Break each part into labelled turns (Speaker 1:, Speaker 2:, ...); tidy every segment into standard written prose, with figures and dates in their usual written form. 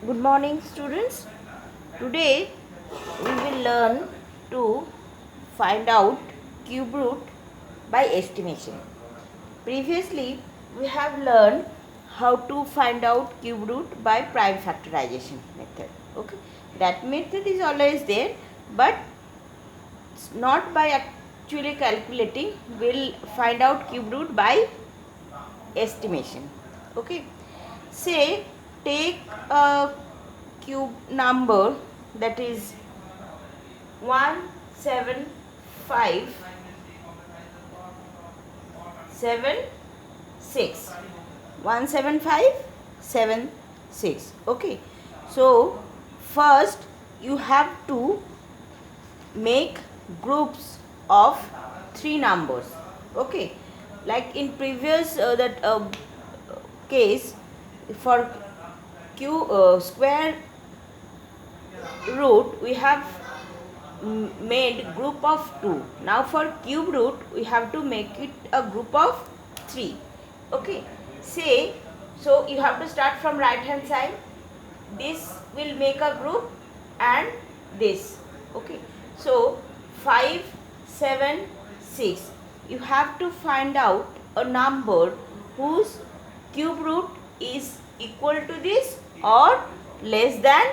Speaker 1: Good morning, students. Today we will learn to find out cube root by estimation. Previously we have learned how to find out cube root by prime factorization method. Okay, that method is always there, but not by actually calculating. We'll find out cube root by estimation. Okay, say take a cube number that is 17576 17576. Okay, so first you have to make groups of 3 numbers. Okay, like in previous case, for square root we have made group of 2. Now for cube root we have to make it a group of 3. Okay, say, so you have to start from right hand side. This will make a group and this. Okay, so 5 7 6, you have to find out a number whose cube root is equal to this or less than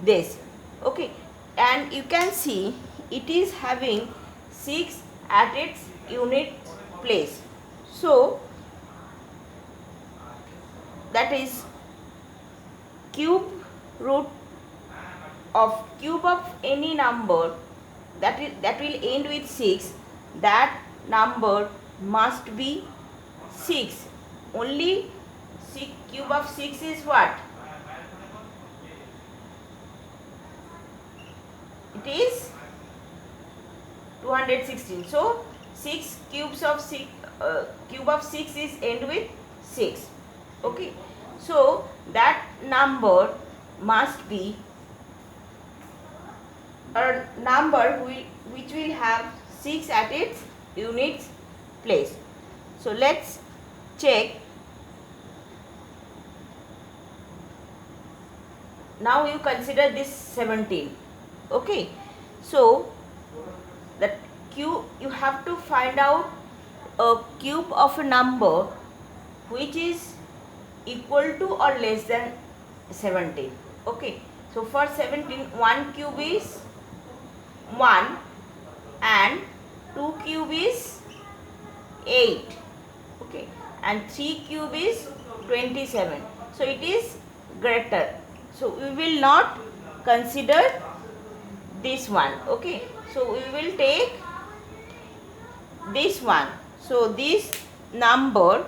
Speaker 1: this. Okay, and you can see it is having 6 at its unit place. So that is cube of any number that will end with 6. That number must be 6. Only cube of 6 is what? It is 216. So 6 cubes of 6 cube of 6 is end with 6. Okay, so that number must be a number which will have 6 at its units place. So let's check. Now you consider this 17. Okay, so that you have to find out a cube of a number which is equal to or less than 17. Okay, so for 17, 1 cube is 1 and 2 cube is 8. Okay, and 3 cube is 27. So it is greater. So we will not consider this one. Okay, so we will take this one. So this number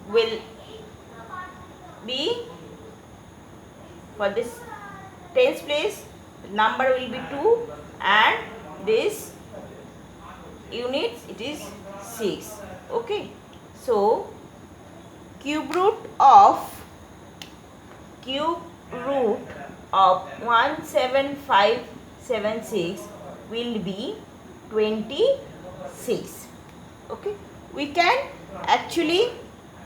Speaker 1: will be, for this tens place, number will be 2 and this units it is 6. Okay, so cube root of 17576 will be 26. Okay, we can actually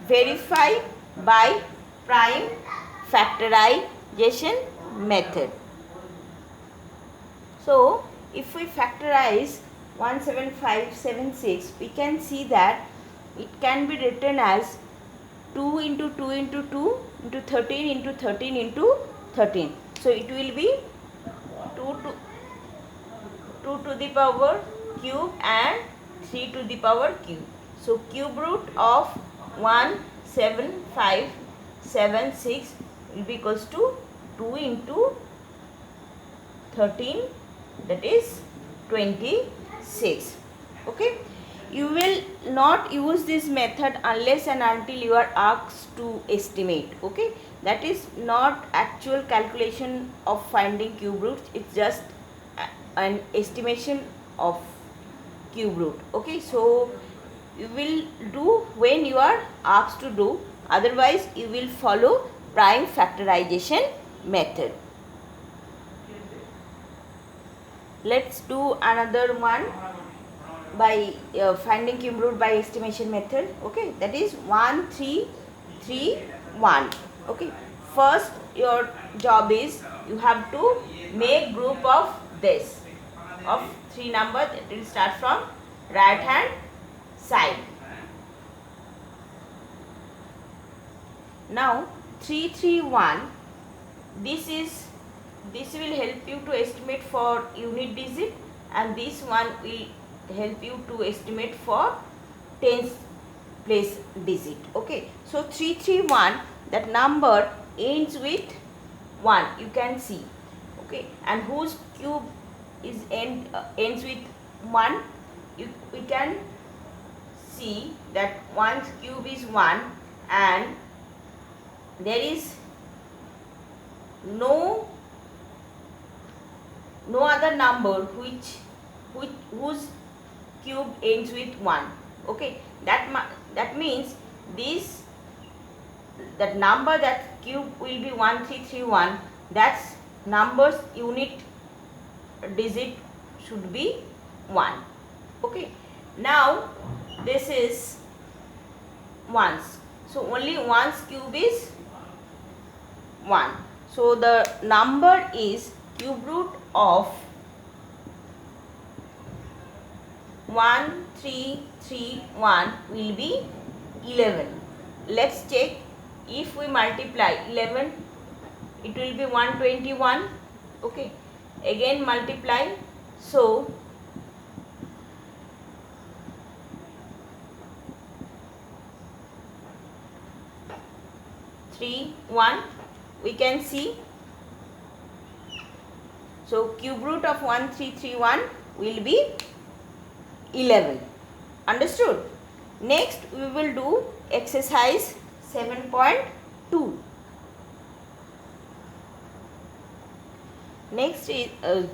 Speaker 1: verify by prime factorization method. So if we factorize 17576, we can see that it can be written as 2 into 2 into 2 into 13 into 13 into 13. So it will be 2 to the power cube and 3 to the power cube. So cube root of 17576 will be equals to 2 into 13, that is 26. Okay, you will not use this method unless and until you are asked to estimate. Okay, that is not actual calculation of finding cube roots, it's just an estimation of cube root. Okay, so you will do when you are asked to do, otherwise you will follow prime factorization method. Let's do another one by finding cube root by estimation method. Okay, that is 1 3 3 1. Okay, first your job is you have to make group of this, of 3 numbers. It will start from right hand side. Now 331, this will help you to estimate for unit digit, and this one will help you to estimate for tens place digit. Okay, so 331, that number ends with 1, you can see. Okay, and whose cube is ends with 1, we can see that 1's cube is 1, and there is no other number whose cube ends with 1. Okay, that means that number, that cube will be 1331, that's number's unit digit should be 1. Okay, now this is ones, so only one's cube is 1. So the number is cube root of 1331 will be 11. Let's check. If we multiply 11, it will be 121. Okay, again multiply, so 3 1, we can see. So cube root of 1331 will be 11. Understood? Next we will do exercise 7.2. Next is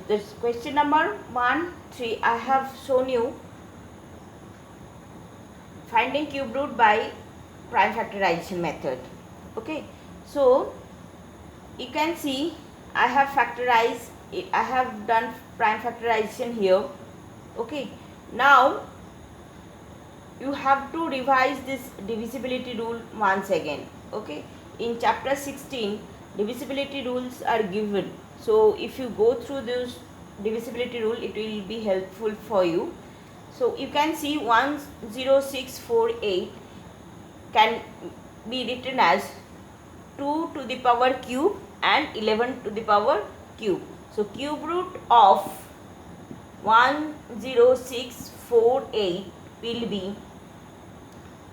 Speaker 1: this question number 1, 3. I have shown you finding cube root by prime factorization method. Okay, so you can see I have factorized, I have done prime factorization here. Okay, now you have to revise this divisibility rule once again. Okay, in chapter 16 divisibility rules are given, so if you go through this divisibility rule, it will be helpful for you. So you can see 10648 can be written as 2 to the power cube and 11 to the power cube. So cube root of 10648 will be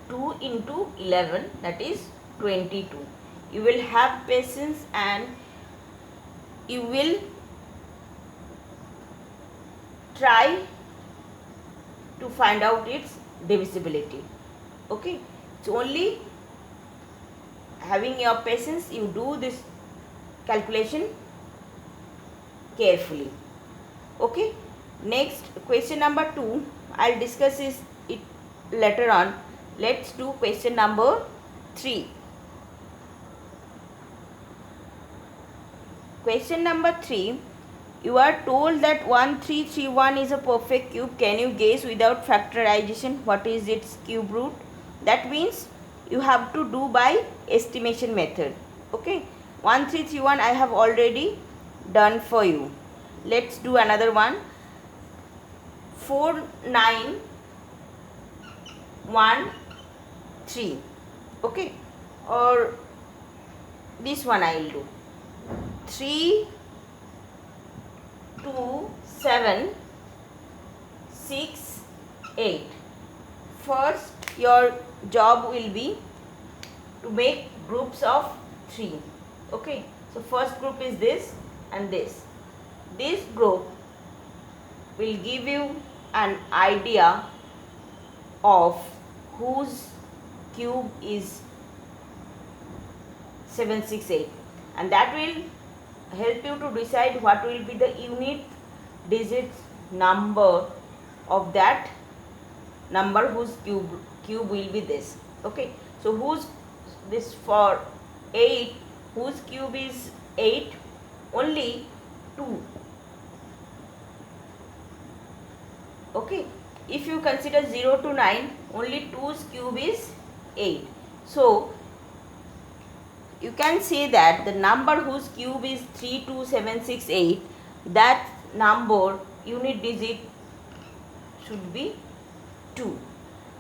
Speaker 1: 2 into 11, that is 22. You will have patience and you will try to find out its divisibility. Okay, so only having your patience, you do this calculation carefully. Okay, next question number 2, I'll discuss it later on. Let's do question number 3. Question number 3, you are told that 1331 is a perfect cube. Can you guess without factorization what is its cube root? That means you have to do by estimation method. Okay, 1331 I have already done for you. Let's do another one. 4913. Okay, or this one I will do 32768. First your job will be to make groups of 3. Okay, so first group is this and this. This group will give you an idea of whose cube is 768, and that will help you to decide what will be the unit digit number of that number whose cube will be this. Okay, so whose this for 8, whose cube is 8, only 2. Okay, if you consider 0 to 9, only 2's cube is 8. So you can say that the number whose cube is 32768, that number unit digit should be 2.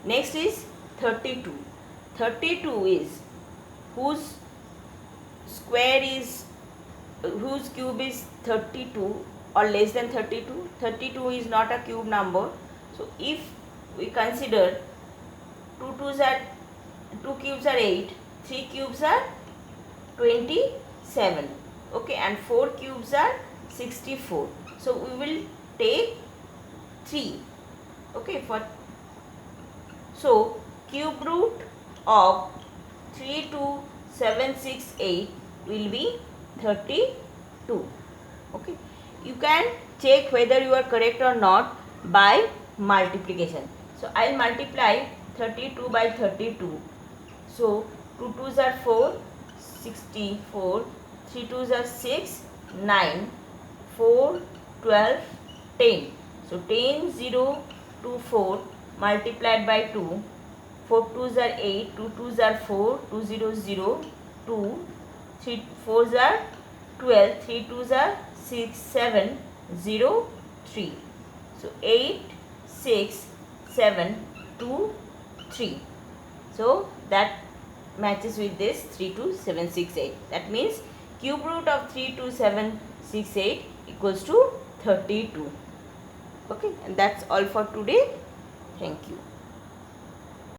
Speaker 1: Next is 32. 32 is whose cube is 32 or less than 32. 32 is not a cube number. So if we consider 2 cubes are 8, 3 cubes are 27, okay, and 4 cubes are 64. So we will take 3, okay, so cube root of 32768 will be 32. Okay, you can check whether you are correct or not by multiplication. So I will multiply 32 by 32. So 2 2s are 4, 64, 3 2s are 6, 9, 4, 12, 10. So 10, 0, 2, 4 multiplied by 2. 4 2s are 8, 2 2s are 4, 2 0 0, 2, 3 4s are 12, 3 2s are 6, 7, 0, 3. So 8, 6, 7, 2, 3. So that matches with this 32768. That means cube root of 32768 equals to 32. Okay, and that's all for today. Thank you.